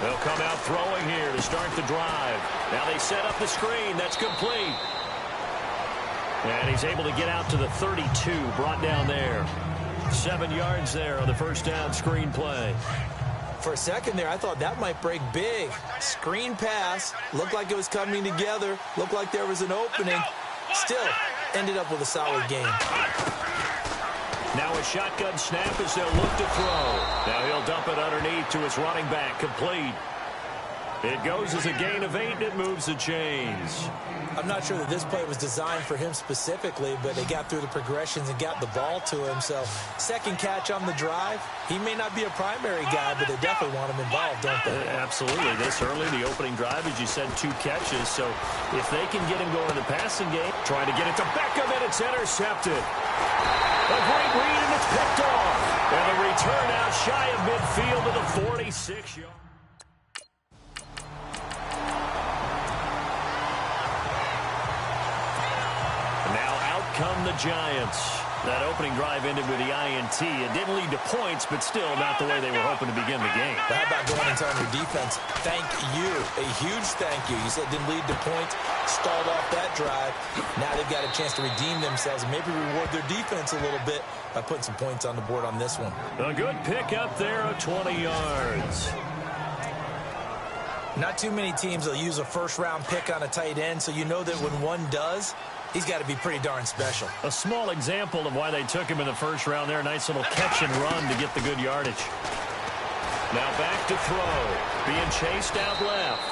They'll come out throwing here to start the drive. Now they set up the screen. That's complete. And he's able to get out to the 32, brought down there. 7 yards there on the first down screen play. For a second there, I thought that might break big. Screen pass, looked like it was coming together, looked like there was an opening. Still, ended up with a solid game. Now a shotgun snap as they'll look to throw. Now he'll dump it underneath to his running back, complete. It goes as a gain of 8, and it moves the chains. I'm not sure that this play was designed for him specifically, but they got through the progressions and got the ball to him. So, second catch on the drive. He may not be a primary guy, but they definitely want him involved, don't they? Absolutely. This early, the opening drive, as you said, 2 catches. So, if they can get him going in the passing game, trying to get it to Beckham, and it's intercepted. A great read, and it's picked off. And a return out shy of midfield to the 46-yard. Come the Giants. That opening drive ended with the INT. It didn't lead to points, but still not the way they were hoping to begin the game. How about going and telling your defense, thank you, a huge thank you. You said it didn't lead to points, stalled off that drive. Now they've got a chance to redeem themselves and maybe reward their defense a little bit by putting some points on the board on this one. A good pick up there of 20 yards. Not too many teams will use a first-round pick on a tight end, so you know that when one does, he's got to be pretty darn special. A small example of why they took him in the first round there. Nice little catch and run to get the good yardage. Now back to throw. Being chased out left.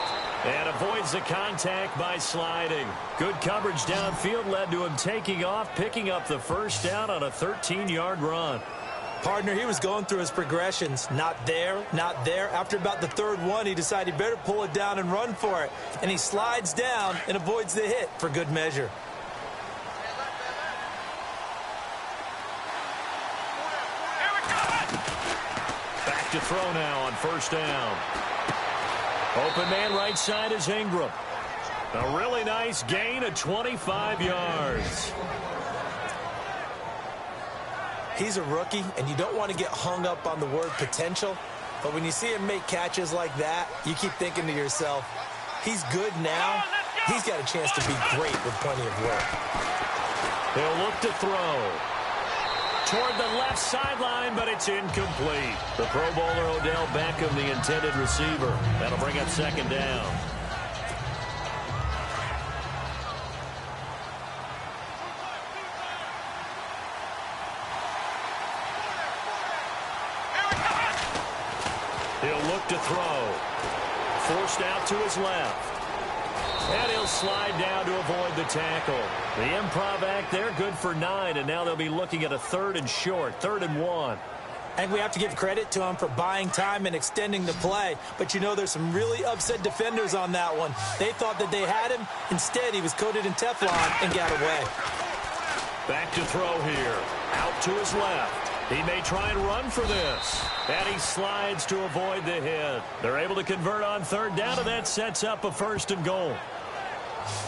And avoids the contact by sliding. Good coverage downfield led to him taking off, picking up the first down on a 13-yard run. Partner, he was going through his progressions. Not there, not there. After about the third one, he decided he better pull it down and run for it. And he slides down and avoids the hit for good measure. Back to throw now on first down. Open man right side is Ingram. A really nice gain of 25 yards. He's a rookie, and you don't want to get hung up on the word potential. But when you see him make catches like that, you keep thinking to yourself, he's good now. He's got a chance to be great with plenty of work. He'll look to throw. Toward the left sideline, but it's incomplete. The Pro Bowler Odell Beckham, the intended receiver. That'll bring up second down. He'll look to throw. Forced out to his left. And he'll slide down to avoid the tackle. The improv act there, good for 9, and now they'll be looking at a 3rd and short, 3rd and 1. And we have to give credit to him for buying time and extending the play. But you know, there's some really upset defenders on that one. They thought that they had him. Instead, he was coated in Teflon and got away. Back to throw here. Out to his left. He may try and run for this. And he slides to avoid the hit. They're able to convert on 3rd down, and that sets up a 1st and goal.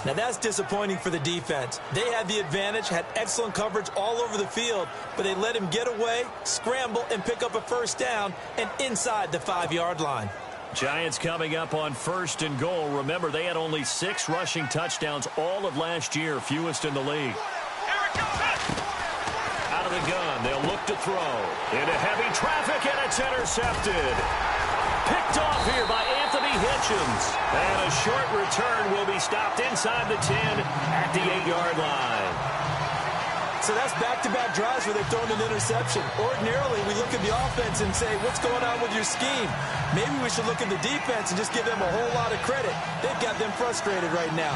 Now that's disappointing for the defense. They had the advantage, had excellent coverage all over the field, but they let him get away, scramble, and pick up a 1st down and inside the 5-yard line. Giants coming up on 1st and goal. Remember, they had only 6 rushing touchdowns all of last year, fewest in the league. Out of the gun, they'll look to throw. Into heavy traffic, and it's intercepted. Picked off here by Anthony Hitchens. And a short return will be stopped inside the 10 at the 8-yard line. So that's back-to-back drives where they've thrown an interception. Ordinarily, we look at the offense and say, what's going on with your scheme? Maybe we should look at the defense and just give them a whole lot of credit. They've got them frustrated right now.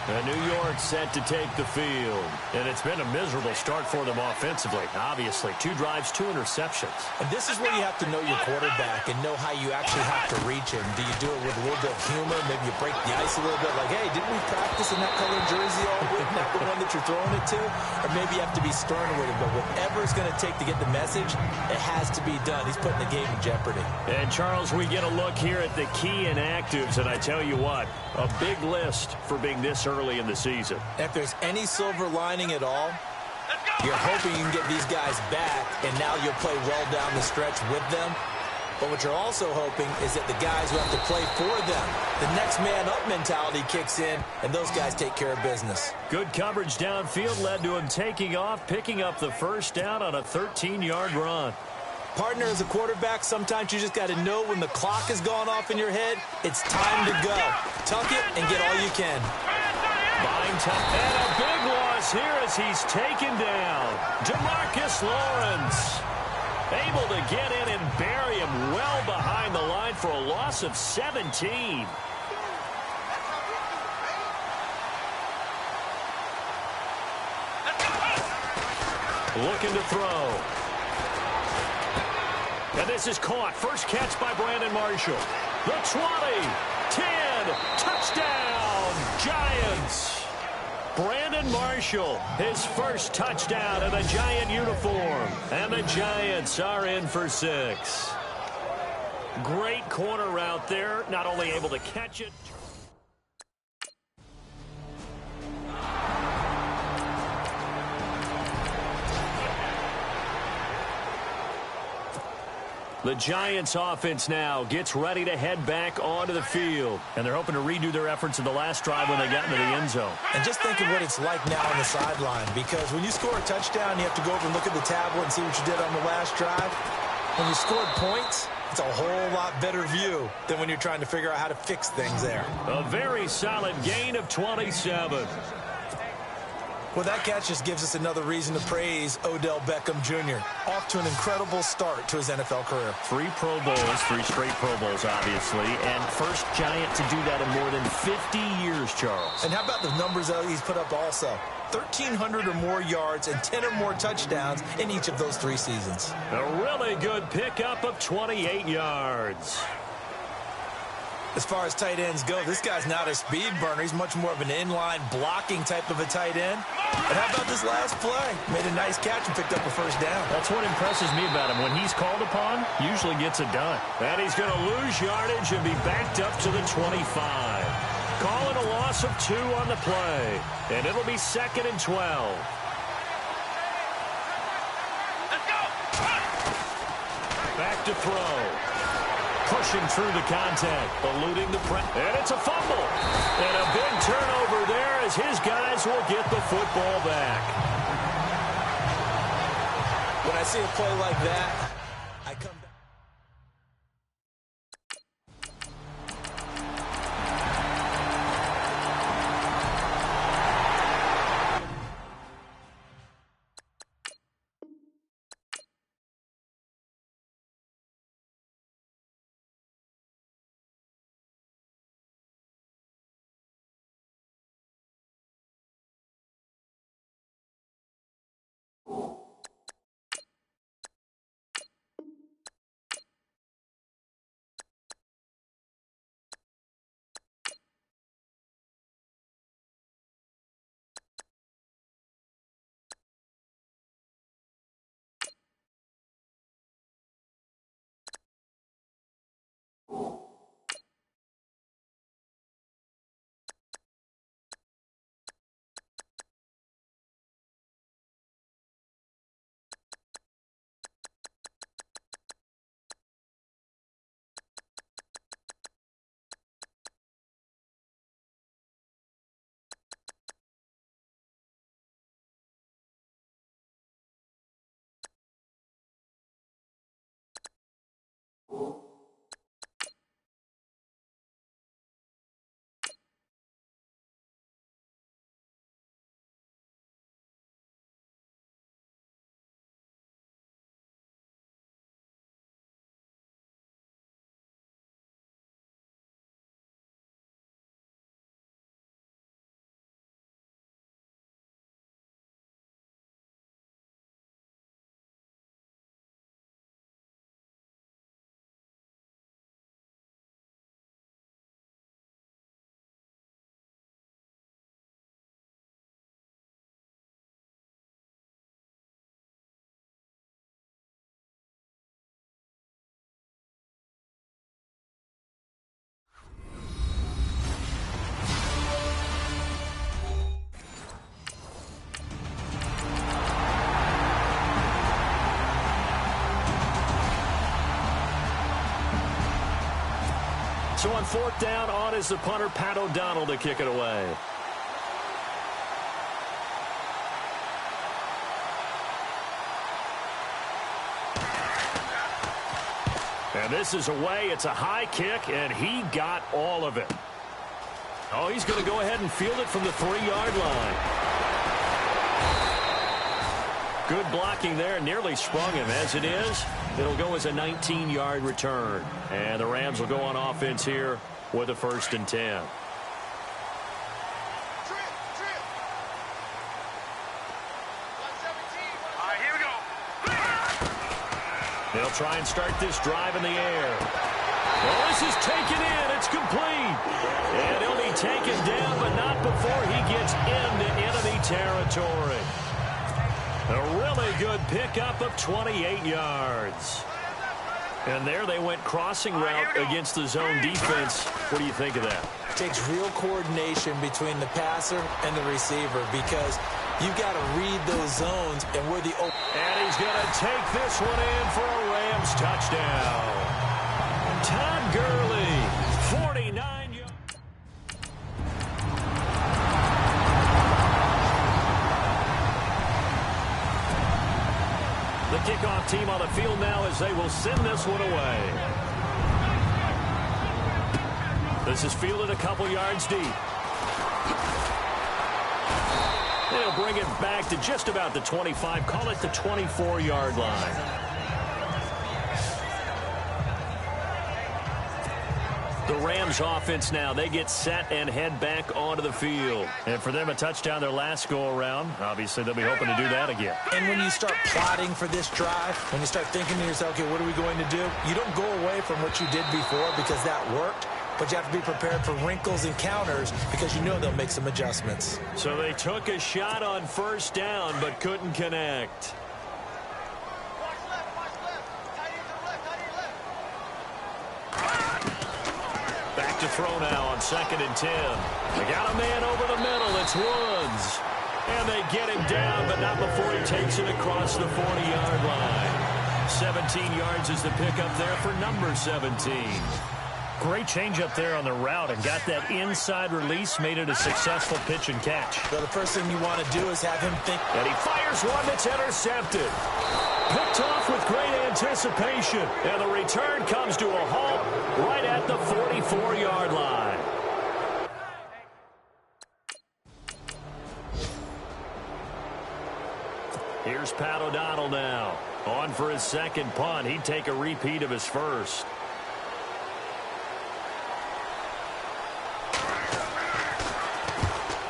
New York set to take the field. And it's been a miserable start for them offensively. Obviously, 2 drives, 2 interceptions. And this is where you have to know your quarterback and know how you actually have to reach him. Do you do it with a little bit of humor? Maybe you break the ice a little bit like, hey, didn't we practice in that colored jersey all week? Not the one that you're throwing it to? Or maybe you have to be stern with him. But whatever it's going to take to get the message, it has to be done. He's putting the game in jeopardy. And, Charles, we get a look here at the key inactives. And I tell you what, a big list for being this early in the season. If there's any silver lining at all, you're hoping you can get these guys back, and now you'll play well down the stretch with them. But what you're also hoping is that the guys who have to play for them, the next man up mentality kicks in, and those guys take care of business. Good coverage downfield led to him taking off, picking up the first down on a 13-yard run. Partner, as a quarterback, sometimes you just got to know when the clock has gone off in your head, it's time to go. Tuck it and get all you can. Buying time. And a big loss here as he's taken down. DeMarcus Lawrence able to get in and bury him well behind the line for a loss of 17. Looking to throw. And this is caught. First catch by Brandon Marshall. The 20, 10, touchdown, Giants. Brandon Marshall, his first touchdown in a Giant uniform. And the Giants are in for 6. Great corner route there. Not only able to catch it. The Giants offense now gets ready to head back onto the field. And they're hoping to redo their efforts in the last drive when they got into the end zone. And just think of what it's like now on the sideline. Because when you score a touchdown, you have to go over and look at the tablet and see what you did on the last drive. When you scored points, it's a whole lot better view than when you're trying to figure out how to fix things there. A very solid gain of 27. Well, that catch just gives us another reason to praise Odell Beckham Jr. Off to an incredible start to his NFL career. 3 Pro Bowls, 3 straight Pro Bowls, obviously, and first Giant to do that in more than 50 years, Charles. And how about the numbers that he's put up also? 1,300 or more yards and 10 or more touchdowns in each of those 3 seasons. A really good pickup of 28 yards. As far as tight ends go, this guy's not a speed burner. He's much more of an inline blocking type of a tight end. And how about this last play? Made a nice catch and picked up a first down. That's what impresses me about him. When he's called upon, usually gets it done. And he's going to lose yardage and be backed up to the 25. Calling a loss of 2 on the play. And it'll be 2nd and 12. Back to throw. Pushing through the contact, eluding the press. And it's a fumble. And a big turnover there as his guys will get the football back. When I see a play like that, I come back. So on fourth down, on is the punter, Pat O'Donnell, to kick it away. And this is away. It's a high kick, and he got all of it. Oh, he's going to go ahead and field it from the 3-yard line. Good blocking there. Nearly sprung him. As it is, it'll go as a 19-yard return. And the Rams will go on offense here with a 1st and 10. They'll try and start this drive in the air. Well, this is taken in. It's complete. And he'll be taken down, but not before he gets into enemy territory. A really good pickup of 28 yards. And there they went crossing route against the zone defense. What do you think of that? It takes real coordination between the passer and the receiver because you've got to read those zones and where the open. And he's going to take this one in for a Rams touchdown. Todd Gurley, 49 yards. The kickoff team on the field now as they will send this one away. This is fielded a couple yards deep. They'll bring it back to just about the 25. Call it the 24-yard line. The Rams offense now, they get set and head back onto the field. And for them, a touchdown their last go-around. Obviously, they'll be hoping to do that again. And when you start plotting for this drive, when you start thinking to yourself, okay, what are we going to do? You don't go away from what you did before because that worked. But you have to be prepared for wrinkles and counters because you know they'll make some adjustments. So they took a shot on 1st down but couldn't connect. Back to throw now on 2nd and 10. They got a man over the middle. It's Woods. And they get him down, but not before he takes it across the 40-yard line. 17 yards is the pickup there for number 17. Great change up there on the route and got that inside release, made it a successful pitch and catch. So the first thing you want to do is have him think. And he fires one that's intercepted. Picked off with great anticipation. And the return comes to a halt right at the 44-yard line. Here's Pat O'Donnell now. On for his 2nd punt. He'd take a repeat of his first.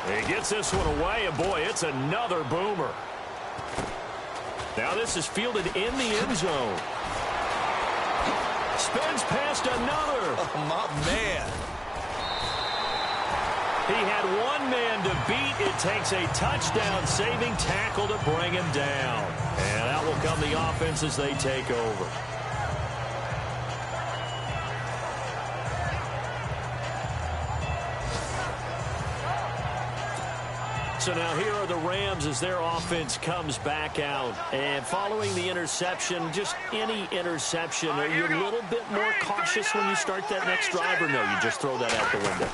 He gets this one away, and boy, it's another boomer. Now this is fielded in the end zone. Spins past another. Oh, my man. He had one man to beat. It takes a touchdown-saving tackle to bring him down. And out will come the offense as they take over. So now here are the Rams as their offense comes back out. And following the interception, just any interception, are you a little bit more cautious when you start that next drive, or no, you just throw that out the window?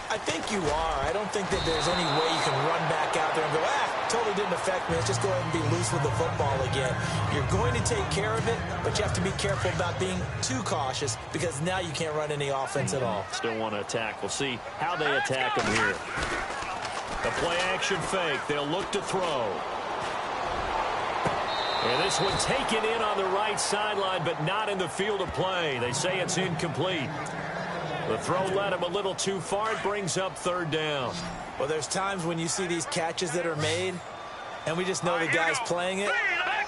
I think you are. I don't think that there's any way you can run back out there and go, totally didn't affect me. Let's just go ahead and be loose with the football again. You're going to take care of it, but you have to be careful about being too cautious because now you can't run any offense at all. Still want to attack. We'll see how they attack him here. The play-action fake. They'll look to throw. And this one taken in on the right sideline, but not in the field of play. They say it's incomplete. The throw led him a little too far. It brings up 3rd down. Well, there's times when you see these catches that are made, and we just know the guys playing it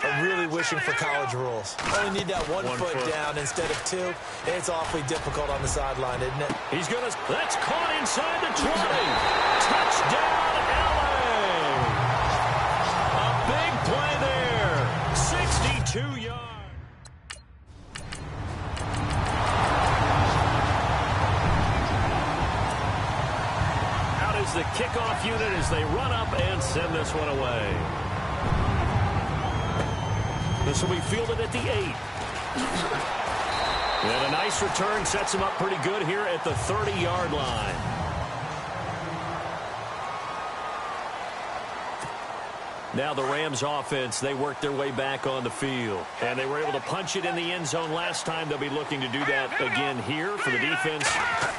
are really wishing for college rules. Only need that one foot down instead of 2. It's awfully difficult on the sideline, isn't it? He's going to... That's caught inside the 20. Touchdown, L.A. A big play there. 62 yards. Out is the kickoff unit as they run up and send this one away. This will be fielded at the 8. And a nice return sets him up pretty good here at the 30-yard line. Now the Rams offense, they work their way back on the field. And they were able to punch it in the end zone last time. They'll be looking to do that again here for the defense.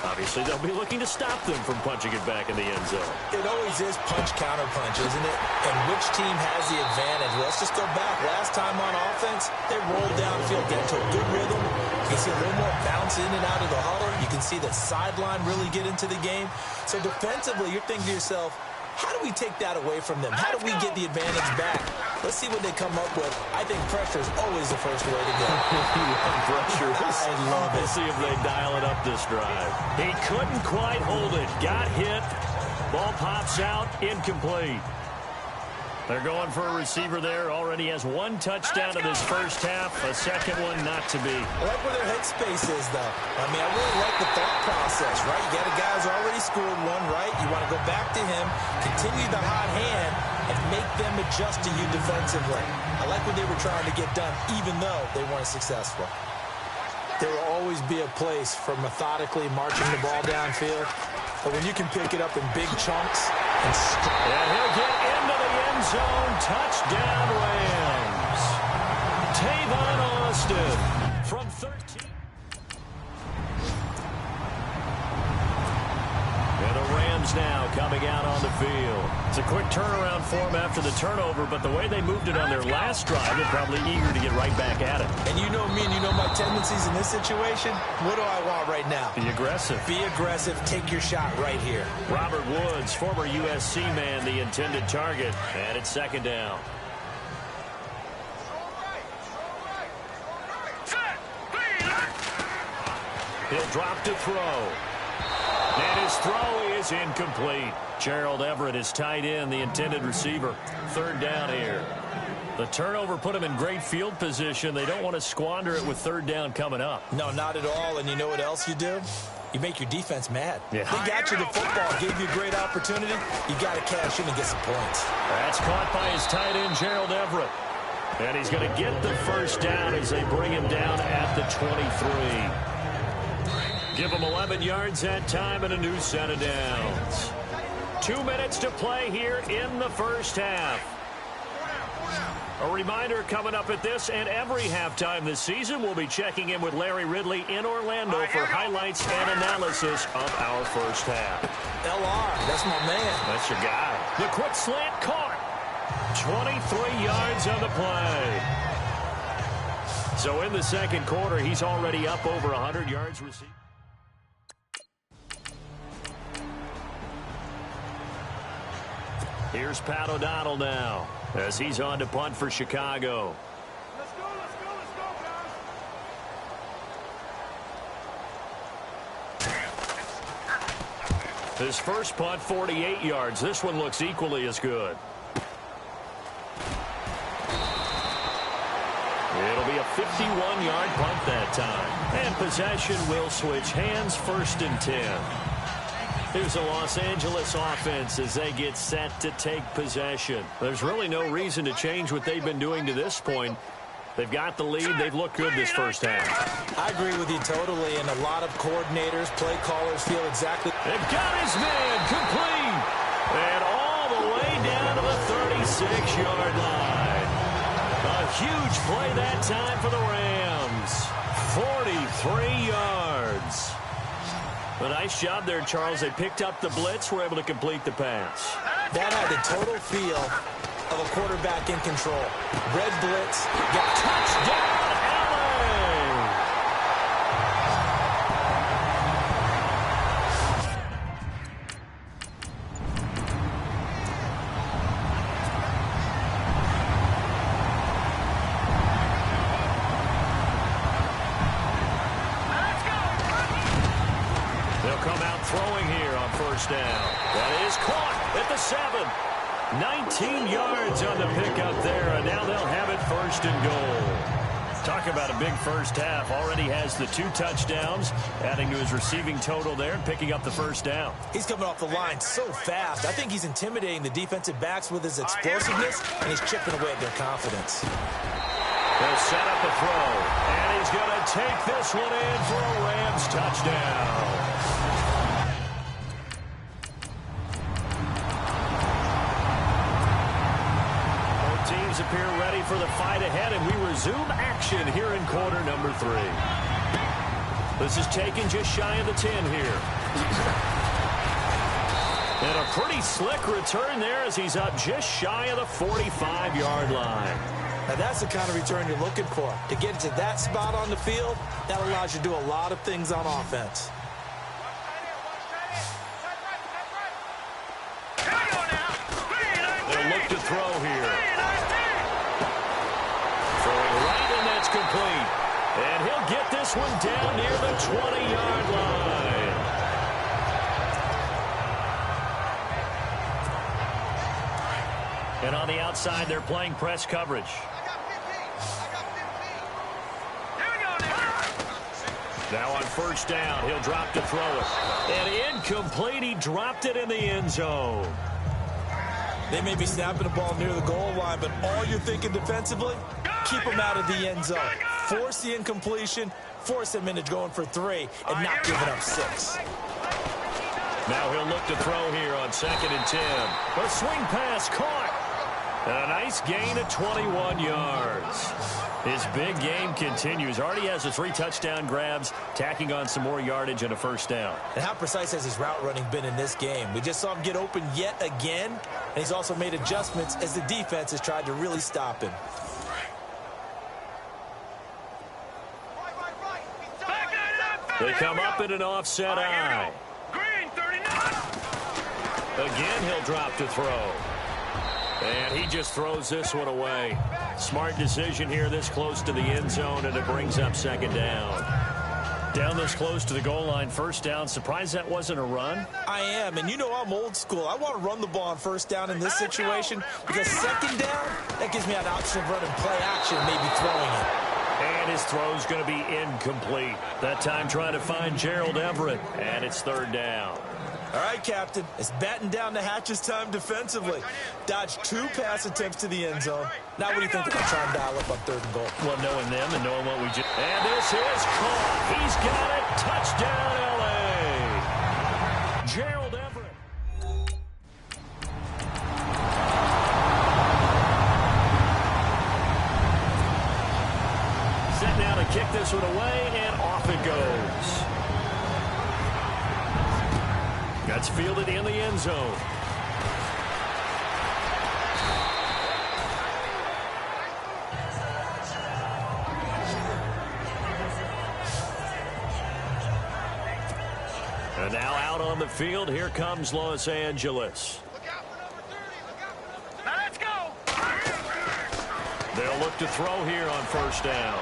Obviously, they'll be looking to stop them from punching it back in the end zone. It always is punch-counter-punch, isn't it? And which team has the advantage? Well, let's just go back. Last time on offense, they rolled downfield, get into a good rhythm. You can see a little more bounce in and out of the huddle. You can see the sideline really get into the game. So defensively, you're thinking to yourself, how do we take that away from them? How do we get the advantage back? Let's see what they come up with. I think pressure is always the first way to go. Pressure. I love it. We'll see if they dial it up this drive. He couldn't quite hold it. Got hit. Ball pops out. Incomplete. They're going for a receiver there. Already has one touchdown in this first half. A second one not to be. I like where their headspace is, though. I mean, I really like the thought process, right? You got a guy who's already scored one, right? You want to go back to him, continue the hot hand, and make them adjust to you defensively. I like what they were trying to get done, even though they weren't successful. There will always be a place for methodically marching the ball downfield. But when you can pick it up in big chunks and he'll get into the end zone. Touchdown, Rams. Tavon Austin from 13. And the Rams now coming out on the field. It's a quick turnaround for them after the turnover, but the way they moved it on their last drive, they're probably eager to get right back at it. And you know me and you know my tendencies in this situation. What do I want right now? Be aggressive. Be aggressive. Take your shot right here. Robert Woods, former USC man, the intended target. And it's second down. He'll drop to throw. And his throw is incomplete. Gerald Everett is tight end, the intended receiver. Third down here. The turnover put him in great field position. They don't want to squander it with third down coming up. No, not at all. And you know what else you do? You make your defense mad. Yeah. They got you the football, gave you a great opportunity. You got to cash in and get some points. That's caught by his tight end, Gerald Everett. And he's going to get the first down as they bring him down at the 23. Give him 11 yards that time and a new set of downs. 2 minutes to play here in the first half. A reminder coming up at this and every halftime this season, we'll be checking in with Larry Ridley in Orlando for highlights and analysis of our first half. LR, that's my man. That's your guy. The quick slant caught. 23 yards on the play. So in the second quarter, he's already up over 100 yards received. Here's Pat O'Donnell now as he's on to punt for Chicago. Let's go, guys. His first punt, 48 yards. This one looks equally as good. It'll be a 51-yard punt that time. And possession will switch hands, first and 10. Here's the Los Angeles offense as they get set to take possession. There's really no reason to change what they've been doing to this point. They've got the lead. They've looked good this first half. I agree with you totally, and a lot of coordinators, play callers feel exactly. They've got his man complete. And all the way down to the 36-yard line. A huge play that time for the Rams. 43 yards. A nice job there, Charles. They picked up the blitz, were able to complete the pass. That had the total feel of a quarterback in control. Red blitz, got Touchdown, LA! Throwing here on first down. That is caught at the 7. 19 yards on the pickup there, and now they'll have it first and goal. Talk about a big first half. Already has the 2 touchdowns, adding to his receiving total there and picking up the first down. He's coming off the line so fast. I think he's intimidating the defensive backs with his explosiveness, and he's chipping away at their confidence. They'll set up a throw, and He's going to take this one in for a Rams touchdown. Both teams appear ready for the fight ahead, and we resume action here in quarter number 3. This is taken just shy of the 10 here. And a pretty slick return there as he's up just shy of the 45-yard line. Now that's the kind of return you're looking for. To get to that spot on the field, that allows you to do a lot of things on offense. They'll look to throw here. Throwing right, and that's complete. And he'll get this one down near the 20-yard line. And on the outside, they're playing press coverage. Now on first down, he'll drop to throw it. And incomplete, he dropped it in the end zone. They may be snapping the ball near the goal line, but all you're thinking defensively, keep them out of the end zone. Force the incompletion, force them into going for 3, and not giving up 6. Now he'll look to throw here on 2nd and 10. A swing pass caught. And a nice gain of 21 yards. His big game continues. Already has the 3 touchdown grabs, tacking on some more yardage and a first down. And how precise has his route running been in this game? We just saw him get open yet again, and he's also made adjustments as the defense has tried to really stop him. They come up in an offset eye. Again, he'll drop to throw. And he just throws this one away. Smart decision here this close to the end zone, and it brings up 2nd down. Down this close to the goal line, first down. Surprised that wasn't a run? I am, and you know I'm old school. I want to run the ball on first down in this situation because 2nd down, that gives me an option of running play action, maybe throwing it. And his throw's going to be incomplete. That time trying to find Gerald Everett, and it's 3rd down. All right, Captain, it's batten down the hatches time defensively. Dodged 2 pass attempts to the end zone. Now what do you think about trying to dial up on 3rd and goal? Well, knowing them and knowing what we just... And this is caught. He's got it. Touchdown, L.A. Gerald Everett. Set now to kick this one away, and off it goes. That's fielded in the end zone. And now out on the field, here comes Los Angeles. Now let's go. They'll look to throw here on first down.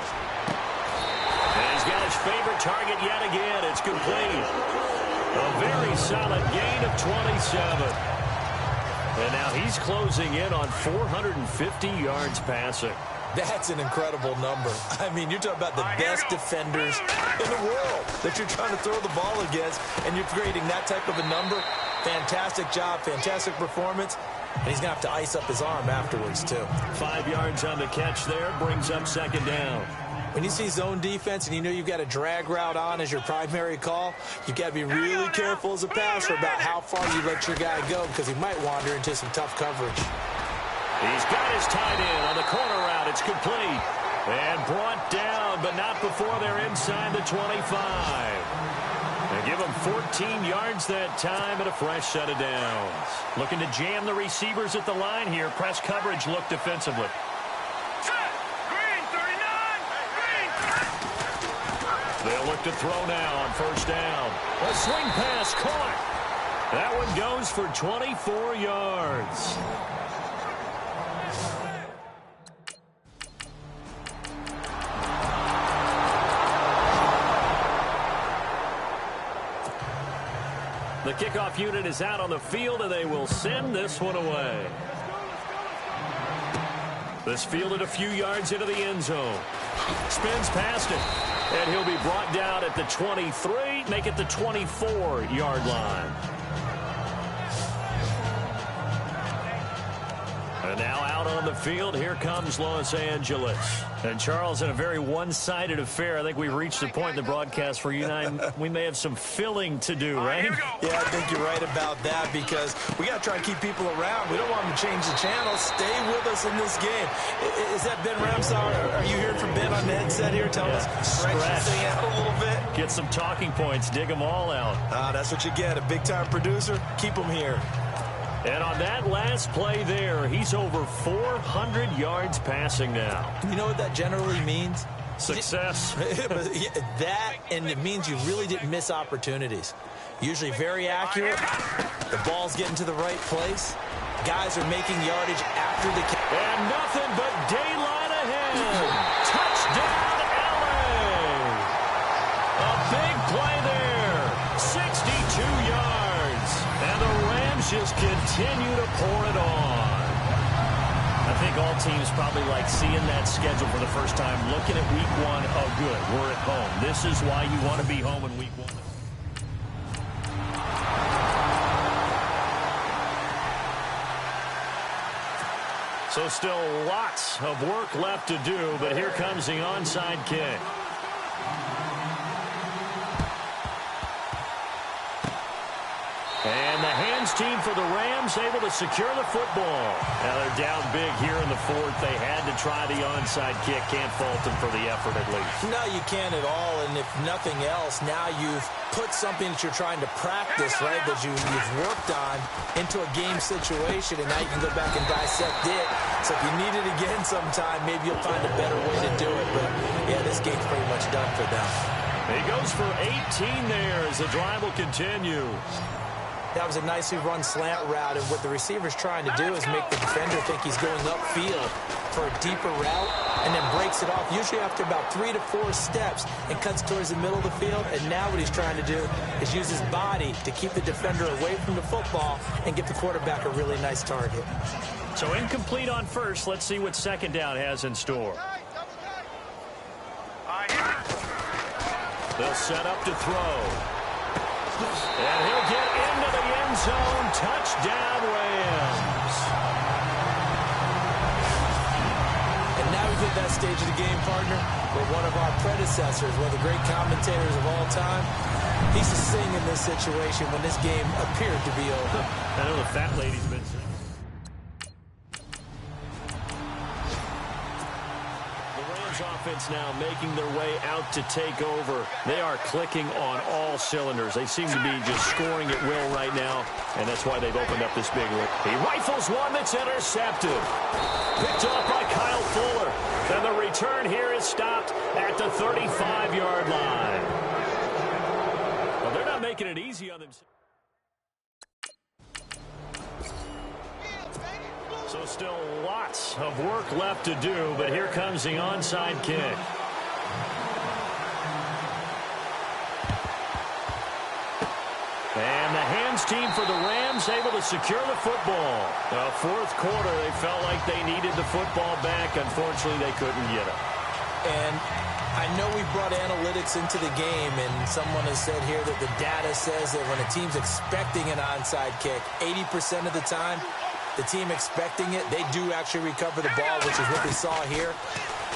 And he's got his favorite target yet again. It's complete. A very solid gain of 27. And now he's closing in on 450 yards passing. That's an incredible number. I mean, you're talking about the best defenders in the world that you're trying to throw the ball against, and you're creating that type of a number. Fantastic job, fantastic performance. And he's going to have to ice up his arm afterwards, too. 5 yards on the catch there, brings up 2nd down. When you see zone defense and you know you've got a drag route on as your primary call, you've got to be really careful as a passer about how far you let your guy go because he might wander into some tough coverage. He's got his tight end on the corner route. It's complete. And brought down, but not before they're inside the 25. They give him 14 yards that time and a fresh set of downs. Looking to jam the receivers at the line here. Press coverage look defensively. They'll look to throw now on first down. A swing pass caught. That one goes for 24 yards. The kickoff unit is out on the field, and they will send this one away. This fielded a few yards into the end zone. Spins past it. And he'll be brought down at the 23, make it the 24-yard line. And And now out on the field, here comes Los Angeles. And Charles, in a very one-sided affair, I think we've reached the point in the broadcast where you and I, we may have some filling to do, right? Yeah, I think you're right about that because we got to try and keep people around. We don't want them to change the channel. Stay with us in this game. Is that Ben Ramsar? Are you hearing from Ben on the headset here? Telling us stretch this thing out a little bit. Get some talking points. Dig them all out. That's what you get. A big-time producer. Keep them here. And on that last play there, he's over 400 yards passing now. You know what that generally means? Success. That, and it means you really didn't miss opportunities. Usually very accurate. The ball's getting to the right place. Guys are making yardage after the catch. And nothing but daylight ahead. Touchdown, LA. A big play there. 62 yards. And the Rams just continue to pour it on. I think all teams probably like seeing that schedule for the first time, looking at week one. Oh, good, we're at home. This is why you want to be home in week one. So still lots of work left to do, but here comes the onside kick. And the hands team for the Rams able to secure the football. Now they're down big here in the fourth. They had to try the onside kick. Can't fault them for the effort at least. No, you can't at all. And if nothing else, now you've put something that you're trying to practice, right, that you've worked on into a game situation, and now you can go back and dissect it. So if you need it again sometime, maybe you'll find a better way to do it. But, yeah, this game's pretty much done for them. He goes for 18 there as the drive will continue. That was a nicely run slant route, and what the receiver's trying to do is make the defender think he's going upfield for a deeper route and then breaks it off, usually after about 3 to 4 steps, and cuts towards the middle of the field. And now what he's trying to do is use his body to keep the defender away from the football and get the quarterback a really nice target. So incomplete on first. Let's see what second down has in store. They'll set up to throw. And he'll get into the end zone. Touchdown, Rams. And now we get that stage of the game, partner, where one of our predecessors, one of the great commentators of all time, he's to sing in this situation when this game appeared to be over. I know the fat lady's been singing. Offense now making their way out to take over. They are clicking on all cylinders. They seem to be just scoring at will right now, and that's why they've opened up this big lead. He rifles one that's intercepted. Picked off by Kyle Fuller. And the return here is stopped at the 35-yard line. Well, they're not making it easy on themselves. So still lots of work left to do, but here comes the onside kick. And the hands team for the Rams able to secure the football. The fourth quarter, they felt like they needed the football back. Unfortunately, they couldn't get it. And I know we brought analytics into the game, and someone has said here that the data says that when a team's expecting an onside kick, 80% of the time, the team expecting it, they do actually recover the ball, which is what we saw here.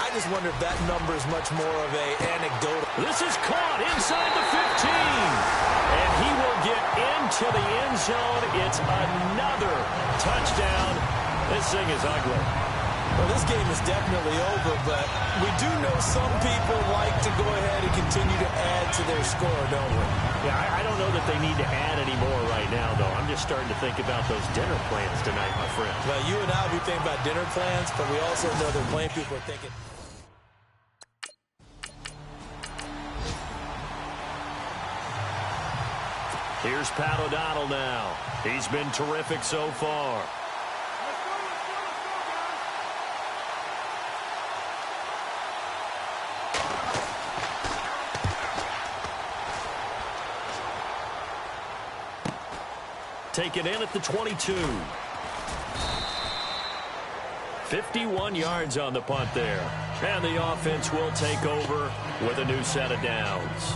I just wonder if that number is much more of an anecdotal. This is caught inside the 15. And he will get into the end zone. It's another touchdown. This thing is ugly. Well, this game is definitely over, but we do know some people like to go ahead and continue to add to their score, don't we? Yeah, I don't know that they need to add any more right now, though. I'm just starting to think about those dinner plans tonight, my friend. Well, you and I will be thinking about dinner plans, but we also know that plenty of people are thinking. Here's Pat O'Donnell now. He's been terrific so far. Taken in at the 22. 51 yards on the punt there. And the offense will take over with a new set of downs.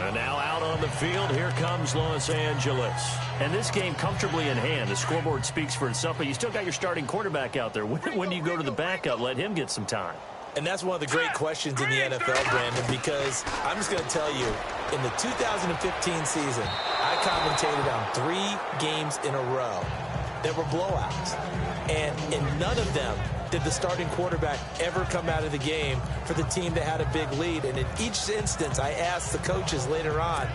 And now out on the field, here comes Los Angeles. And this game comfortably in hand. The scoreboard speaks for itself, but you still got your starting quarterback out there. When do you go to the backup, let him get some time? And that's one of the great questions in the NFL, Brandon, because I'm just going to tell you, in the 2015 season, I commentated on 3 games in a row that were blowouts. And in none of them did the starting quarterback ever come out of the game for the team that had a big lead. And in each instance, I asked the coaches later on,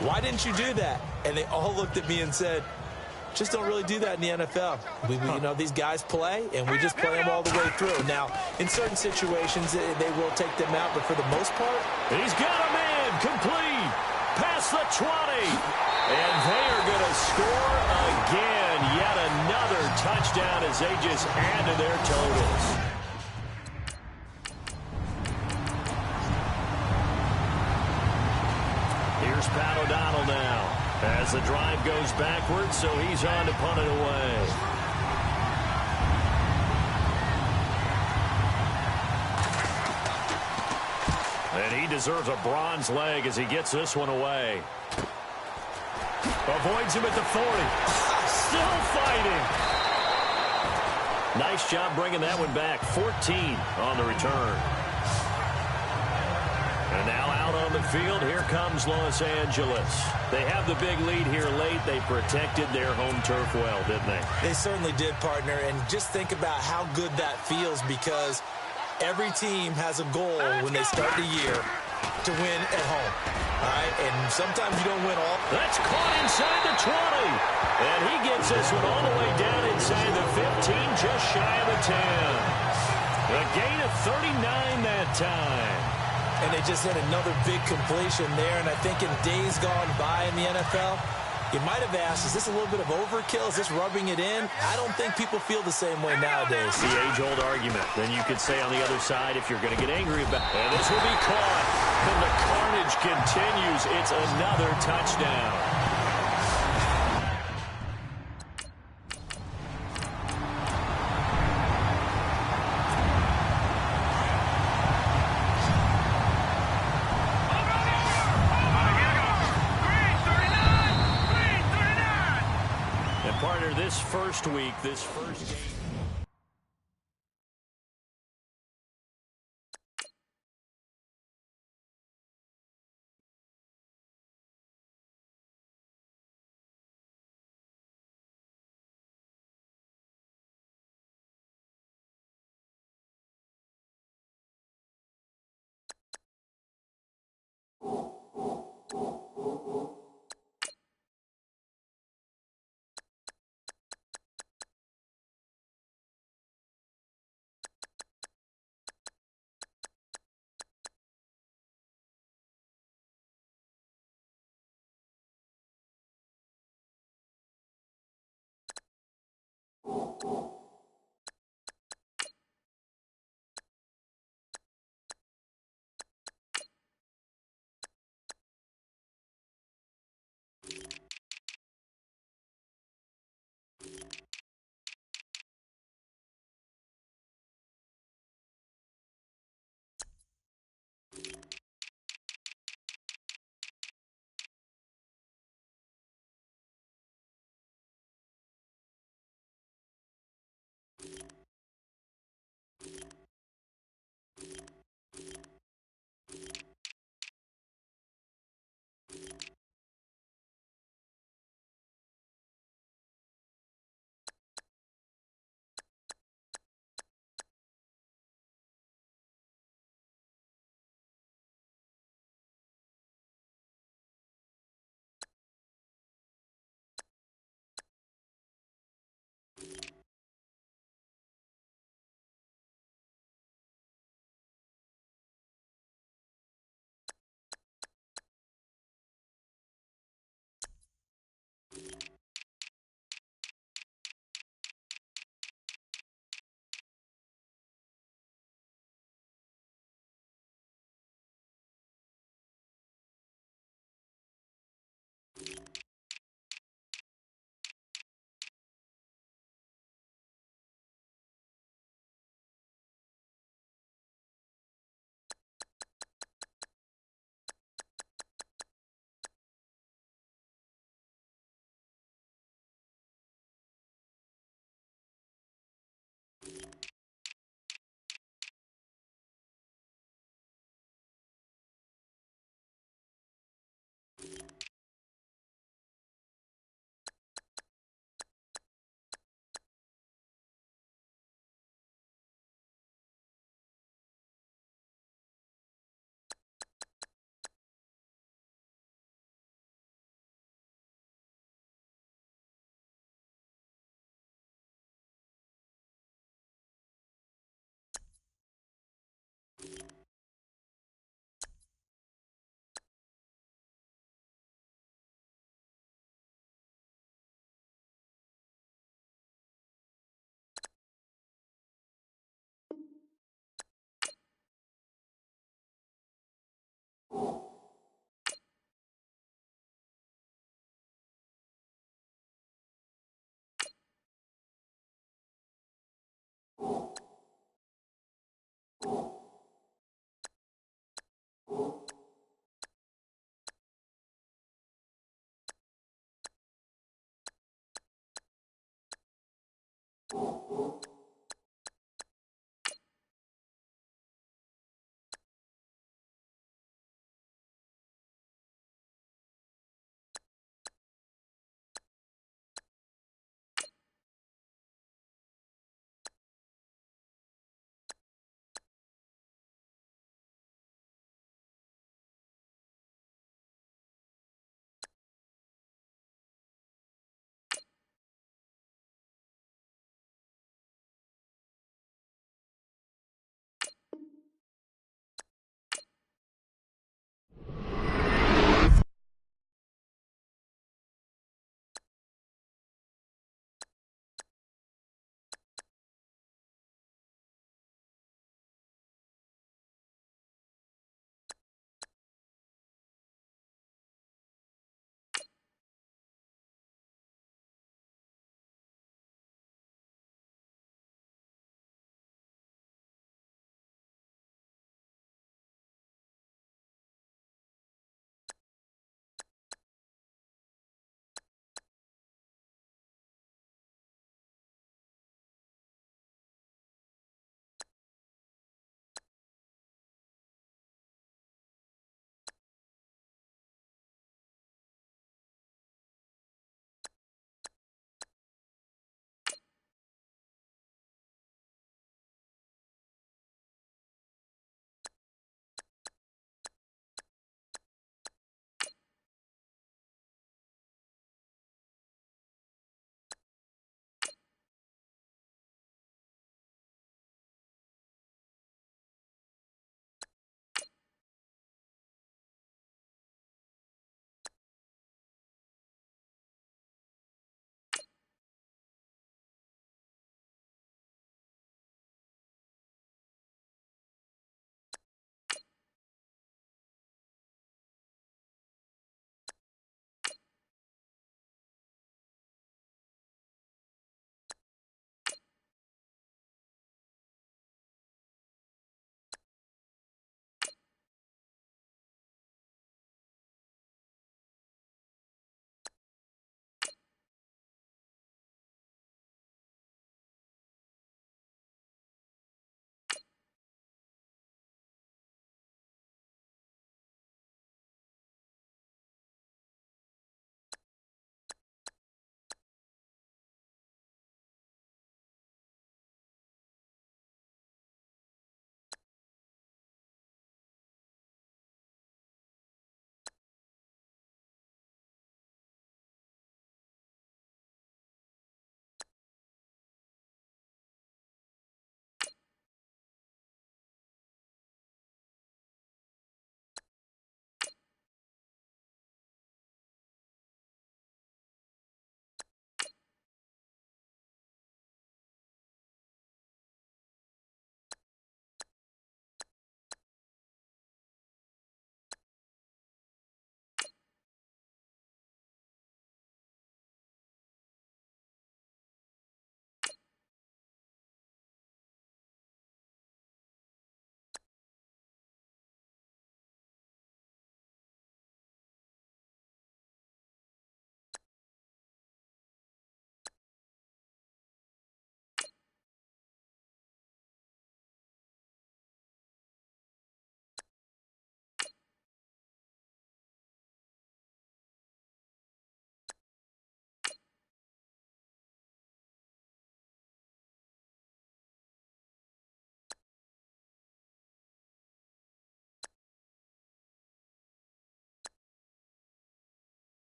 why didn't you do that? And they all looked at me and said, just don't really do that in the NFL. You know, these guys play, and we just play them all the way through. Now, in certain situations, they will take them out, but for the most part, he's got him in, complete, past the 20. And they are going to score again. Yet another touchdown as they just add to their totals. Here's Pat O'Donnell now as the drive goes backwards, so he's on to punt it away. And he deserves a bronze leg as he gets this one away. Avoids him at the 40. Still fighting. Nice job bringing that one back. 14 on the return. And now out on the field, here comes Los Angeles. They have the big lead here late. They protected their home turf well, didn't they? They certainly did, partner. And just think about how good that feels, because every team has a goal when they start the year to win at home. All right, and sometimes you don't win all. That's caught inside the 20. And he gets this one all the way down inside the 15, just shy of the 10. A gain of 39 that time. And they just had another big completion there. And I think in days gone by in the NFL, you might have asked, is this a little bit of overkill? Is this rubbing it in? I don't think people feel the same way nowadays. The age-old argument. Then you could say on the other side, if you're going to get angry about it, and this will be caught. And the carnage continues. It's another touchdown. Partner, this first week, this first game.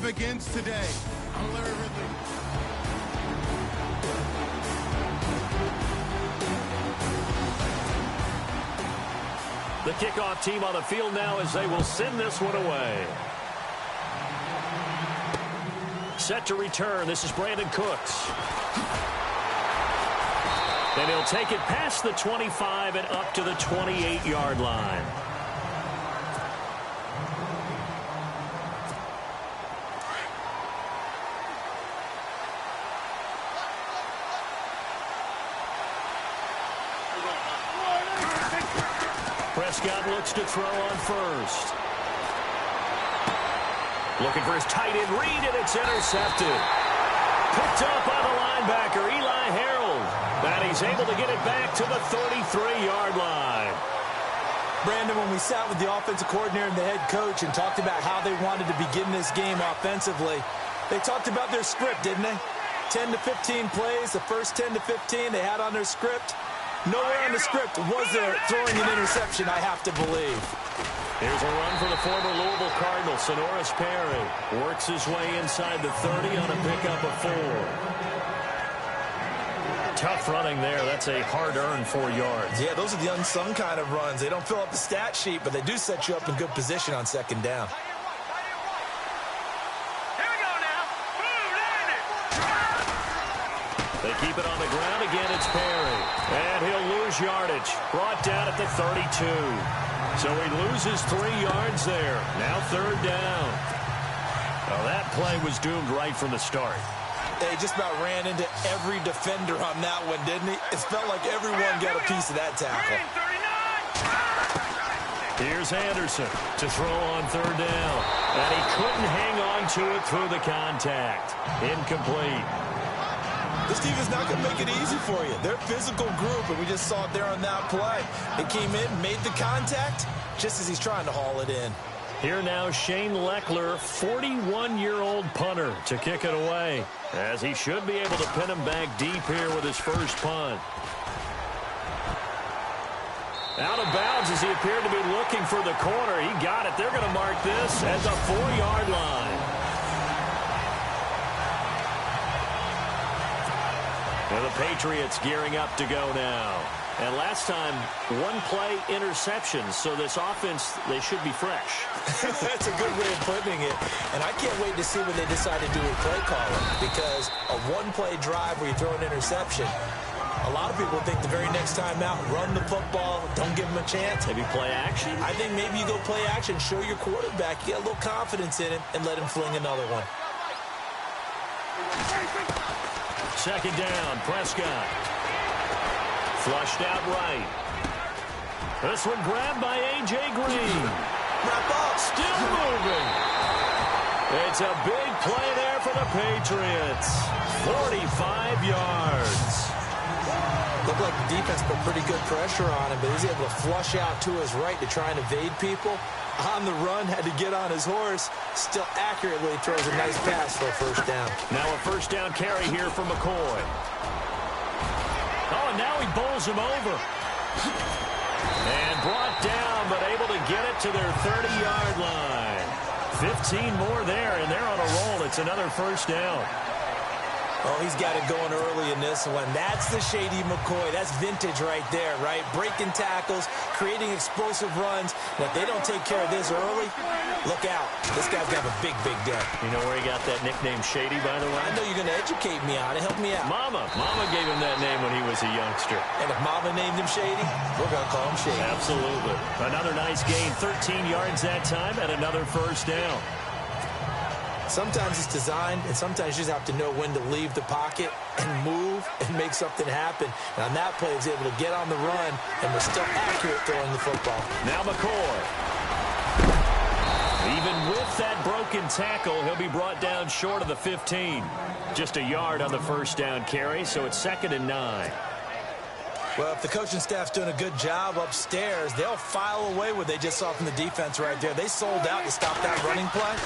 begins today. I'm Larry Ridley. The kickoff team on the field now as they will send this one away. Set to return. This is Brandon Cooks. And he'll take it past the 25 and up to the 28-yard line. Prescott looks to throw on first. Looking for his tight end read, and it's intercepted. Picked up by the linebacker, Eli Harold. And he's able to get it back to the 33-yard line. Brandon, when we sat with the offensive coordinator and the head coach and talked about how they wanted to begin this game offensively, they talked about their script, didn't they? 10 to 15 plays, the first 10 to 15 they had on their script. Nowhere on the script was there throwing an interception, I have to believe. Here's a run for the former Louisville Cardinal, Sonoris Perry. Works his way inside the 30 on a pickup of 4. Tough running there. That's a hard-earned 4 yards. Yeah, those are the unsung kind of runs. They don't fill up the stat sheet, but they do set you up in good position on second down. Here we go now. They keep it on the ground. Again, it's Perry. And he'll lose yardage. Brought down at the 32. So he loses 3 yards there. Now 3rd down. Well, that play was doomed right from the start. They just about ran into every defender on that one, didn't he? It felt like everyone got a piece of that tackle. Here's Anderson to throw on 3rd down. And he couldn't hang on to it through the contact. Incomplete. This team is not going to make it easy for you. They're a physical group, and we just saw it there on that play. They came in, made the contact, just as he's trying to haul it in. Here now, Shane Leckler, 41-year-old punter, to kick it away, as he should be able to pin him back deep here with his first punt. Out of bounds as he appeared to be looking for the corner. He got it. They're going to mark this at the 4-yard line. Well, the Patriots gearing up to go now. And last time, 1-play interceptions, so this offense, they should be fresh. That's a good way of putting it. And I can't wait to see what they decide to do with play calling, because a 1-play drive where you throw an interception, a lot of people think the very next time out, run the football, don't give them a chance. Maybe play action? I think maybe you go play action, show your quarterback, get a little confidence in him, and let him fling another one. Second down, Prescott. Flushed out right. This one grabbed by A.J. Green. Wrap up. Still moving. It's a big play there for the Patriots. 45 yards. Looked like the defense put pretty good pressure on him, but he was able to flush out to his right to try and evade people. On the run, had to get on his horse. Still accurately throws a nice pass for a first down. Now a first down carry here for McCoy. Oh, and now he bowls him over. And brought down, but able to get it to their 30-yard line. 15 more there, and they're on a roll. It's another first down. Oh, he's got it going early in this one. That's the Shady McCoy. That's vintage right there, right? Breaking tackles, creating explosive runs. Now, if they don't take care of this early, look out. This guy's got a big, big day. You know where he got that nickname Shady, by the way? I know you're going to educate me on it. Help me out. Mama gave him that name when he was a youngster. And if Mama named him Shady, we're going to call him Shady. Absolutely. Another nice gain, 13 yards that time, and another first down. Sometimes it's designed, and sometimes you just have to know when to leave the pocket and move and make something happen. And on that play, he was able to get on the run and was still accurate throwing the football. Now McCoy. Even with that broken tackle, he'll be brought down short of the 15. Just a yard on the first down carry, so it's 2nd and 9. Well, if the coaching staff's doing a good job upstairs, they'll file away what they just saw from the defense right there. They sold out to stop that running play.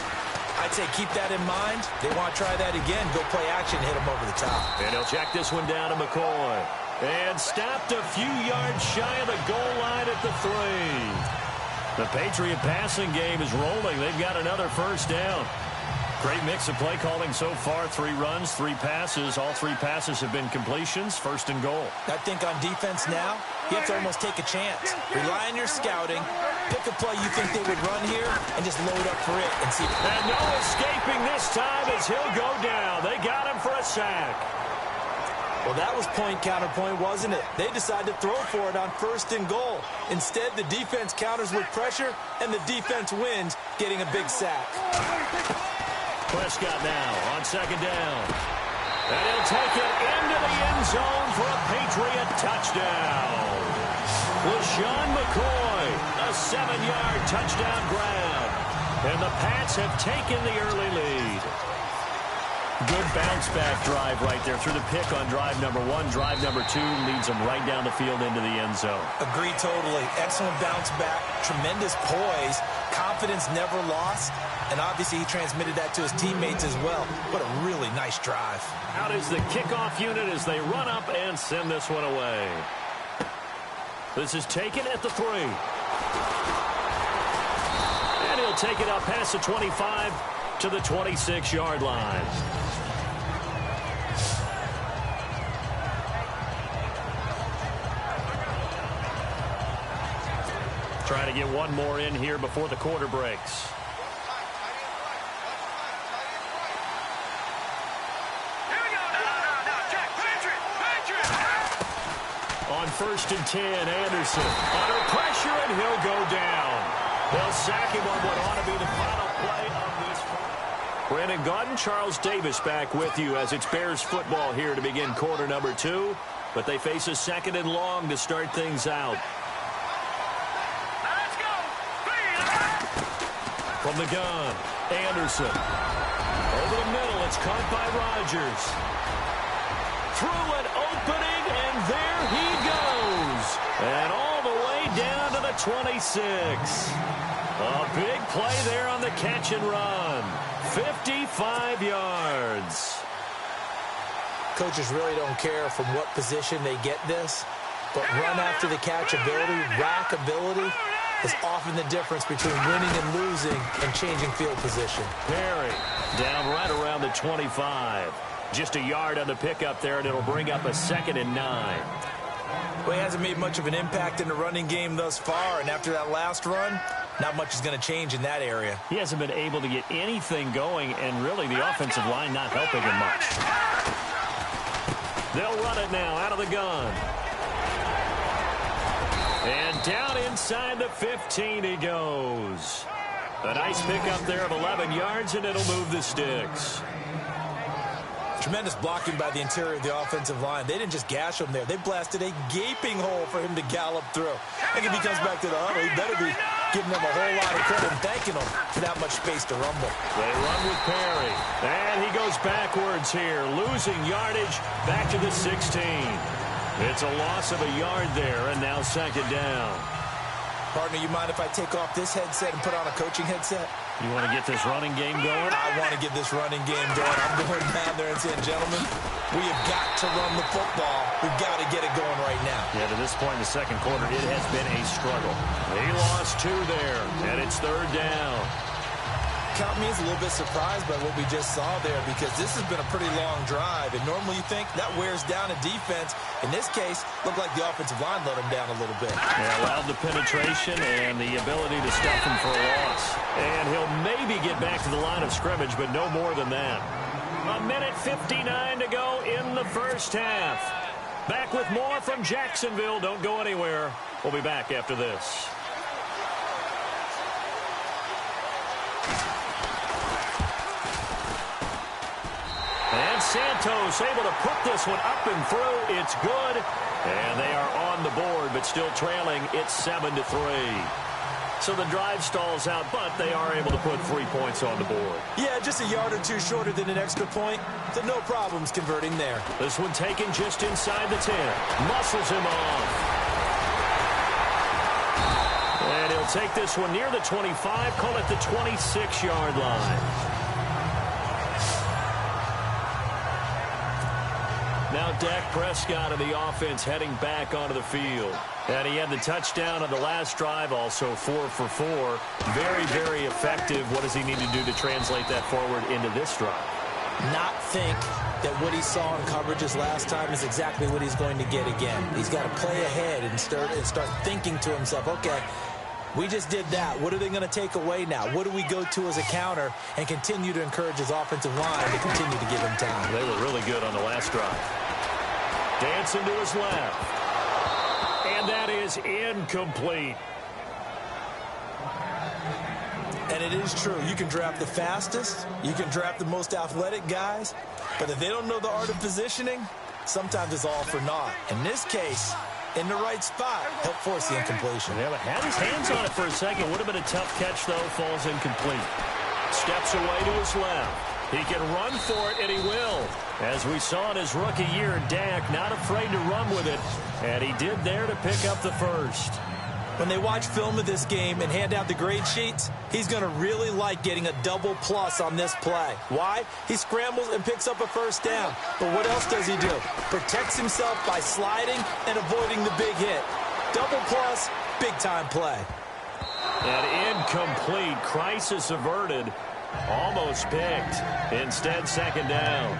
I'd say keep that in mind. They want to try that again. Go play action, hit them over the top. And he'll check this one down to McCoy. And stopped a few yards shy of the goal line at the 3. The Patriot passing game is rolling. They've got another first down. Great mix of play calling so far. 3 runs, 3 passes. All 3 passes have been completions. First and goal. I think on defense now, you have to almost take a chance. Rely on your scouting. Pick a play you think they would run here and just load up for it and see. And no escaping this time as he'll go down. They got him for a sack. Well, that was point counterpoint, wasn't it? They decided to throw for it on first and goal. Instead, the defense counters with pressure, and the defense wins, getting a big sack. Prescott now on second down. And he'll take it into the end zone for a Patriot touchdown. LaShawn McCoy, a 7-yard touchdown grab. And the Pats have taken the early lead. Good bounce-back drive right there through the pick on drive number 1. Drive number 2 leads them right down the field into the end zone. Agree totally. Excellent bounce back. Tremendous poise. Confidence never lost. And obviously he transmitted that to his teammates as well. What a really nice drive. Out is the kickoff unit as they run up and send this one away. This is taken at the 3. And he'll take it up past the 25 to the 26-yard line. Trying to get one more in here before the quarter breaks. On first and 10, Anderson under pressure, and he'll go down. They'll sack him on what ought to be the final play of this. Brandon Gaudin, Charles Davis back with you as it's Bears football here to begin quarter number 2. But they face a second and long to start things out. From the gun, Anderson. Over the middle, it's caught by Rodgers. Through an opening, and there he goes. And all the way down to the 26. A big play there on the catch and run. 55 yards. Coaches really don't care from what position they get this, but run after the catch ability, rack ability, is often the difference between winning and losing and changing field position. Perry down right around the 25. Just a yard on the pickup there, and it'll bring up a 2nd and 9. Well, he hasn't made much of an impact in the running game thus far, and after that last run, not much is going to change in that area. He hasn't been able to get anything going, and really the offensive line not helping him much. They'll run it now out of the gun. And down inside the 15 he goes. A nice pickup there of 11 yards, and it'll move the sticks. Tremendous blocking by the interior of the offensive line. They didn't just gash him there. They blasted a gaping hole for him to gallop through. I think if he comes back to the huddle, he better be giving them a whole lot of credit and thanking them for that much space to rumble. They run with Perry. And he goes backwards here, losing yardage back to the 16. It's a loss of a yard there, and now 2nd down. Partner, you mind if I take off this headset and put on a coaching headset? You want to get this running game going? I want to get this running game going. I'm going down there and saying, gentlemen, we have got to run the football. We've got to get it going right now. Yeah, to this point in the second quarter, it has been a struggle. He lost 2 there, and it's 3rd down. Count me as a little bit surprised by what we just saw there, because this has been a pretty long drive, and normally you think that wears down a defense. In this case, looked like the offensive line let him down a little bit. Yeah, allowed the penetration and the ability to stuff him for a loss. And he'll maybe get back to the line of scrimmage, but no more than that. 1:59 to go in the first half. Back with more from Jacksonville. Don't go anywhere. We'll be back after this. And Santos able to put this one up and through. It's good. And they are on the board, but still trailing. It's 7-3. So the drive stalls out, but they are able to put 3 points on the board. Yeah, just a yard or 2 shorter than an extra point. So no problems converting there. This one taken just inside the 10. Muscles him off. And he'll take this one near the 25. Call it the 26-yard line. Now Dak Prescott of the offense heading back onto the field. And he had the touchdown on the last drive, also 4 for 4. Very, very effective. What does he need to do to translate that forward into this drive? Not think that what he saw in coverages last time is exactly what he's going to get again. He's got to play ahead and start thinking to himself, okay, we just did that. What are they going to take away now? What do we go to as a counter? And continue to encourage his offensive line to continue to give him time. They were really good on the last drive. Dancing to his left. And that is incomplete. And it is true. You can draft the fastest. You can draft the most athletic guys. But if they don't know the art of positioning, sometimes it's all for naught. In this case, in the right spot, help force the incompletion. Yeah, but had his hands on it for a second. Would have been a tough catch, though. Falls incomplete. Steps away to his left. He can run for it, and he will. As we saw in his rookie year, Dak not afraid to run with it. And he did there to pick up the first. When they watch film of this game and hand out the grade sheets, he's going to really like getting a double plus on this play. Why? He scrambles and picks up a first down. But what else does he do? Protects himself by sliding and avoiding the big hit. Double plus, big-time play. And incomplete. Crisis averted. Almost picked. Instead, second down.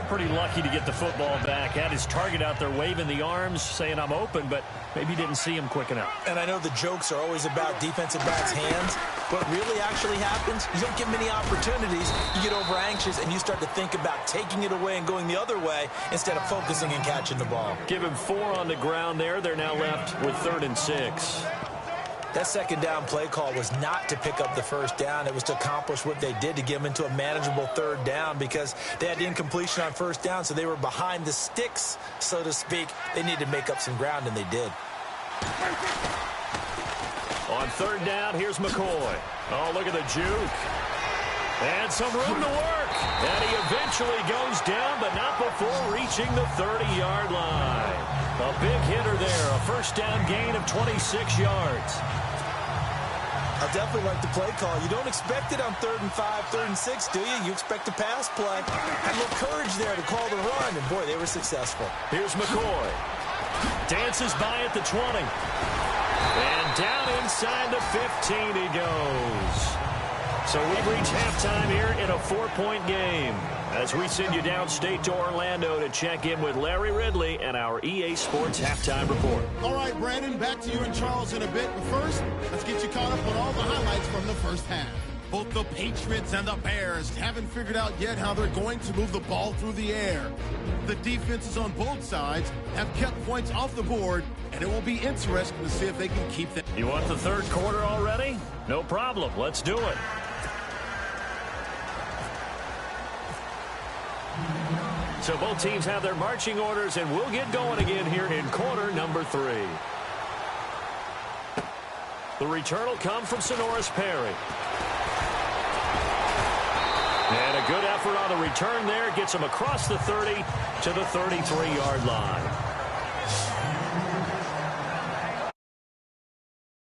Pretty lucky to get the football back. Had his target out there waving the arms, saying I'm open, but maybe didn't see him quick enough. And I know the jokes are always about defensive backs' hands. What really actually happens, you don't get many opportunities. You get over anxious, and you start to think about taking it away and going the other way instead of focusing and catching the ball. Give him 4 on the ground there. They're now left with 3rd and 6. That second down play call was not to pick up the first down. It was to accomplish what they did, to get them into a manageable 3rd down, because they had the incompletion on first down, so they were behind the sticks, so to speak. They needed to make up some ground, and they did. On 3rd down, here's McCoy. Oh, look at the juke. And some room to work. And he eventually goes down, but not before reaching the 30-yard line. A big hitter there. A first down gain of 26 yards. I definitely like the play call. You don't expect it on 3rd and 5, 3rd and 6, do you? You expect a pass play. A little courage there to call the run, and boy, they were successful. Here's McCoy. Dances by at the 20. And down inside the 15 he goes. So we've reached halftime here in a 4-point game, as we send you downstate to Orlando to check in with Larry Ridley and our EA Sports Halftime Report. All right, Brandon, back to you and Charles in a bit. But first, let's get you caught up on all the highlights from the first half. Both the Patriots and the Bears haven't figured out yet how they're going to move the ball through the air. The defenses on both sides have kept points off the board, and it will be interesting to see if they can keep them. You want the 3rd quarter already? No problem. Let's do it. So both teams have their marching orders, and we'll get going again here in quarter number 3. The return will come from Sonoris Perry. And a good effort on the return there. Gets him across the 30 to the 33-yard line.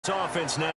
Offense now.